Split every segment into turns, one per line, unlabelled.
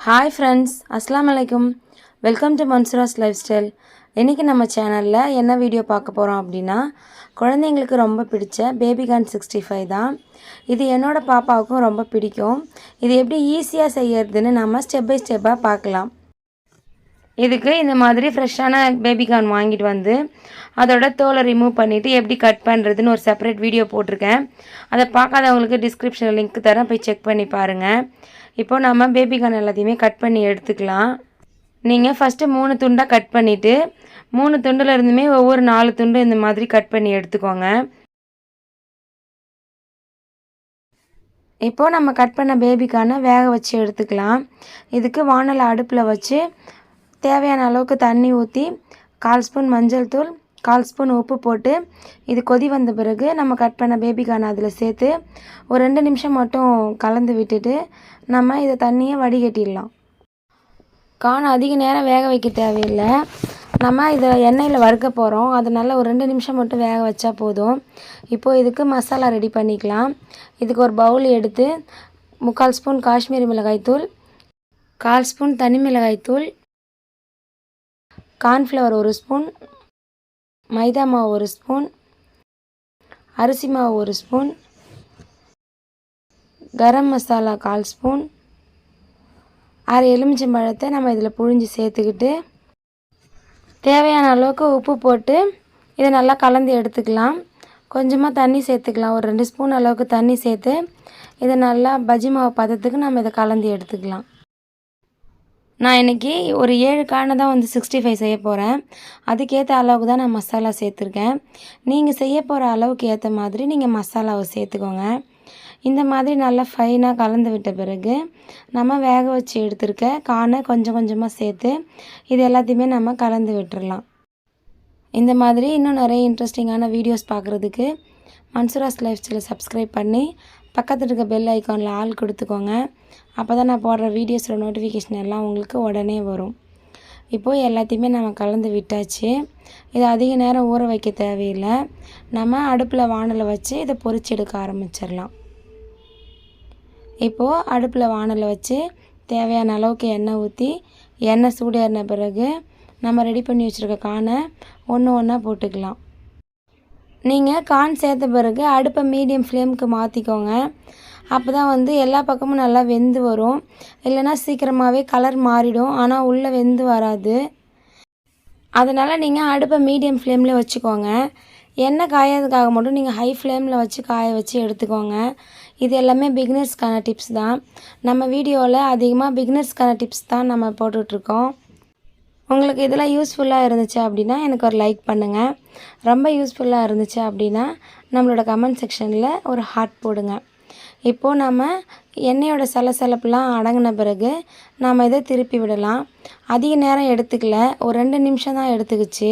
Hi friends, அஸ்ஸலாமு அலைக்கும். Welcome to Mansoora's life style. இன்றைக்கி நம்ம சேனலில் என்ன வீடியோ பார்க்க போகிறோம் அப்படின்னா, குழந்தைங்களுக்கு ரொம்ப பிடிச்ச பேபிகார்ன் 65 தான். இது என்னோடய பாப்பாவுக்கும் ரொம்ப பிடிக்கும். இது எப்படி ஈஸியாக செய்யறதுன்னு நம்ம ஸ்டெப் பை ஸ்டெப்பாக பார்க்கலாம். இதுக்கு இந்த மாதிரி ஃப்ரெஷ்ஷான பேபிகார்ன் வாங்கிட்டு வந்து அதோட தோலை ரிமூவ் பண்ணிவிட்டு எப்படி கட் பண்ணுறதுன்னு ஒரு செப்பரேட் வீடியோ போட்டிருக்கேன். அதை பார்க்காதவங்களுக்கு டிஸ்கிரிப்ஷனில் லிங்க் தரேன், போய் செக் பண்ணி பாருங்கள். இப்போது நம்ம பேபிகார்ன் எல்லாத்தையுமே கட் பண்ணி எடுத்துக்கலாம். நீங்கள் ஃபஸ்ட்டு 3 துண்டாக கட் பண்ணிவிட்டு 3 துண்டில் இருந்துமே ஒவ்வொரு 4 துண்டு இந்த மாதிரி கட் பண்ணி எடுத்துக்கோங்க. இப்போது நம்ம கட் பண்ண பேபிகார்னை வேக வச்சு எடுத்துக்கலாம். இதுக்கு வானலை அடுப்பில் வச்சு தேவையான அளவுக்கு தண்ணி ஊற்றி 1/4 ஸ்பூன் மஞ்சள் தூள், 1/4 ஸ்பூன் உப்பு போட்டு இது கொதி வந்த பிறகு நம்ம கட் பண்ண பேபிகார்ன் அதில் சேர்த்து ஒரு 2 நிமிஷம் மட்டும் கலந்து விட்டுட்டு நம்ம இதை தண்ணியை வடிகட்டிடலாம். கார்ன் அதிக நேரம் வேக வைக்க தேவையில்லை. நம்ம இதை எண்ணெயில் வறுக்க போகிறோம், அதனால ஒரு 2 நிமிஷம் மட்டும் வேக வச்சா போதும். இப்போது இதுக்கு மசாலா ரெடி பண்ணிக்கலாம். இதுக்கு ஒரு பவுல் எடுத்து 3/4 ஸ்பூன் காஷ்மீரி மிளகாய்த்தூள், 1/4 ஸ்பூன் தனி மிளகாய்த்தூள், கார்ன்ஃப்ளவர் 1 ஸ்பூன், மைதா மாவு 1 ஸ்பூன், அரிசி மாவு 1 ஸ்பூன், கரம் மசாலா 1/4 ஸ்பூன், அரை எலுமிச்சம்பழத்தை நம்ம இதில் புழிஞ்சு சேர்த்துக்கிட்டு தேவையான அளவுக்கு உப்பு போட்டு இதை நல்லா கலந்து எடுத்துக்கலாம். கொஞ்சமாக தண்ணி சேர்த்துக்கலாம், ஒரு 2 ஸ்பூன் அளவுக்கு தண்ணி சேர்த்து இதை நல்லா பஜ்ஜி மாவு பதத்துக்கு நம்ம இதை கலந்து எடுத்துக்கலாம். நான் இன்றைக்கி ஒரு 7 கார்னை தான் 65 செய்ய போகிறேன். அதுக்கேற்ற அளவுக்கு தான் நான் மசாலா சேர்த்துருக்கேன். நீங்கள் செய்ய போகிற அளவுக்கு ஏற்ற மாதிரி நீங்கள் மசாலாவை சேர்த்துக்கோங்க. இந்த மாதிரி நல்லா ஃபைனாக கலந்து விட்ட பிறகு நம்ம வேக வச்சு எடுத்துருக்க கார்னை கொஞ்சம் கொஞ்சமாக சேர்த்து இது எல்லாத்தையுமே நம்ம கலந்து விட்டுறலாம். இந்த மாதிரி இன்னும் நிறைய இன்ட்ரெஸ்டிங்கான வீடியோஸ் பார்க்குறதுக்கு மன்சூராஸ் லைஃப் ஸ்டைலை சப்ஸ்கிரைப் பண்ணி பக்கத்தில் இருக்க பெல் ஐக்கானில் ஆல் கொடுத்துக்கோங்க. அப்போ தான் நான் போடுற வீடியோஸோட நோட்டிஃபிகேஷன் எல்லாம் உங்களுக்கு உடனே வரும். இப்போது எல்லாத்தையுமே நம்ம கலந்து விட்டாச்சு. இதை அதிக நேரம் ஊற வைக்க தேவையில்லை. நம்ம அடுப்பில் வானலை வச்சு இதை பொரிச்சு எடுக்க ஆரம்பிச்சிடலாம். இப்போது அடுப்பில் வானலை வச்சு தேவையான அளவுக்கு எண்ணெய் ஊற்றி எண்ணெய் சூடேறின பிறகு நம்ம ரெடி பண்ணி வச்சுருக்க கார்னை ஒன்று ஒன்றா போட்டுக்கலாம். நீங்கள் கார்ன் சேர்த்த பிறகு அடுப்பை மீடியம் ஃப்ளேமுக்கு மாற்றிக்கோங்க. அப்போ தான் எல்லா பக்கமும் நல்லா வெந்து வரும். இல்லைன்னா சீக்கிரமாகவே கலர் மாறிடும், ஆனால் உள்ளே வெந்து வராது. அதனால் நீங்கள் அடுப்பை மீடியம் ஃப்ளேமில் வச்சுக்கோங்க. எண்ணெய் காயறதுக்காக மட்டும் நீங்கள் ஹை ஃப்ளேமில் வச்சு காய வச்சு எடுத்துக்கோங்க. இது எல்லாமே பிகினர்ஸ்க்கான டிப்ஸ் தான். நம்ம வீடியோவில் அதிகமாக பிகினர்ஸ்க்கான டிப்ஸ் தான் நம்ம போட்டுட்ருக்கோம். உங்களுக்கு இதெல்லாம் யூஸ்ஃபுல்லாக இருந்துச்சு அப்படின்னா எனக்கு ஒரு லைக் பண்ணுங்கள். ரொம்ப யூஸ்ஃபுல்லாக இருந்துச்சு அப்படின்னா நம்மளோட கமெண்ட் செக்ஷனில் ஒரு ஹார்ட் போடுங்க. இப்போது நம்ம எண்ணெயோட சலசலப்புலாம் அடங்கின பிறகு நாம் இதை திருப்பி விடலாம். அதிக நேரம் எடுத்துக்கல, ஒரு 2 நிமிஷம் தான் எடுத்துக்கிச்சு.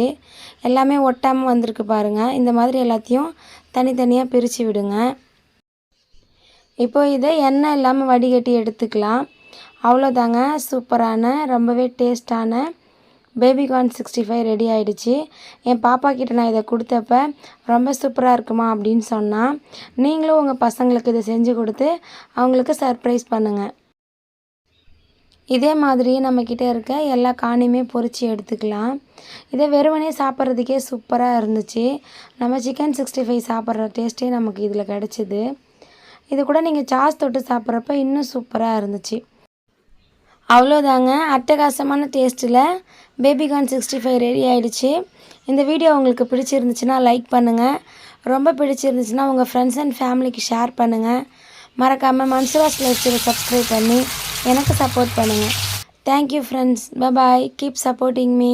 எல்லாமே ஒட்டாமல் வந்திருக்கு பாருங்கள். இந்த மாதிரி எல்லாத்தையும் தனித்தனியாக பிரித்து விடுங்க. இப்போது இதை எண்ணெய் இல்லாமல் வடிகட்டி எடுத்துக்கலாம். அவ்வளோதாங்க, சூப்பரான ரொம்பவே டேஸ்டான பேபிகார்ன் 65 ரெடி ஆகிடுச்சு. என் பாப்பா கிட்ட நான் இதை கொடுத்தப்ப ரொம்ப சூப்பராக இருக்குமா அப்படின்னு சொன்னால், நீங்களும் உங்கள் பசங்களுக்கு இதை செஞ்சு கொடுத்து அவங்களுக்கு சர்ப்ரைஸ் பண்ணுங்கள். இதே மாதிரி நம்மக்கிட்ட இருக்க எல்லா கார்னையுமே பொரித்து எடுத்துக்கலாம். இதை வெறுமனே சாப்பிட்றதுக்கே சூப்பராக இருந்துச்சு. நம்ம சிக்கன் 65 சாப்பிட்ற டேஸ்ட்டே நமக்கு இதில் கிடச்சிது. இது கூட நீங்கள் சாஸ் தொட்டு சாப்பிட்றப்ப இன்னும் சூப்பராக இருந்துச்சு. அவ்வளோதாங்க, அட்டகாசமான டேஸ்ட்டில் பேபிகார்ன் 65 ரெடி ஆகிடுச்சு. இந்த வீடியோ உங்களுக்கு பிடிச்சிருந்துச்சுன்னா லைக் பண்ணுங்கள். ரொம்ப பிடிச்சிருந்துச்சுன்னா உங்கள் ஃப்ரெண்ட்ஸ் அண்ட் ஃபேமிலிக்கு ஷேர் பண்ணுங்கள். மறக்காமல் மன்சூராஸ் லைஃப் ஸ்டைலை சப்ஸ்கிரைப் பண்ணி எனக்கு சப்போர்ட் பண்ணுங்கள். Thank you friends. Bye bye. Keep supporting me.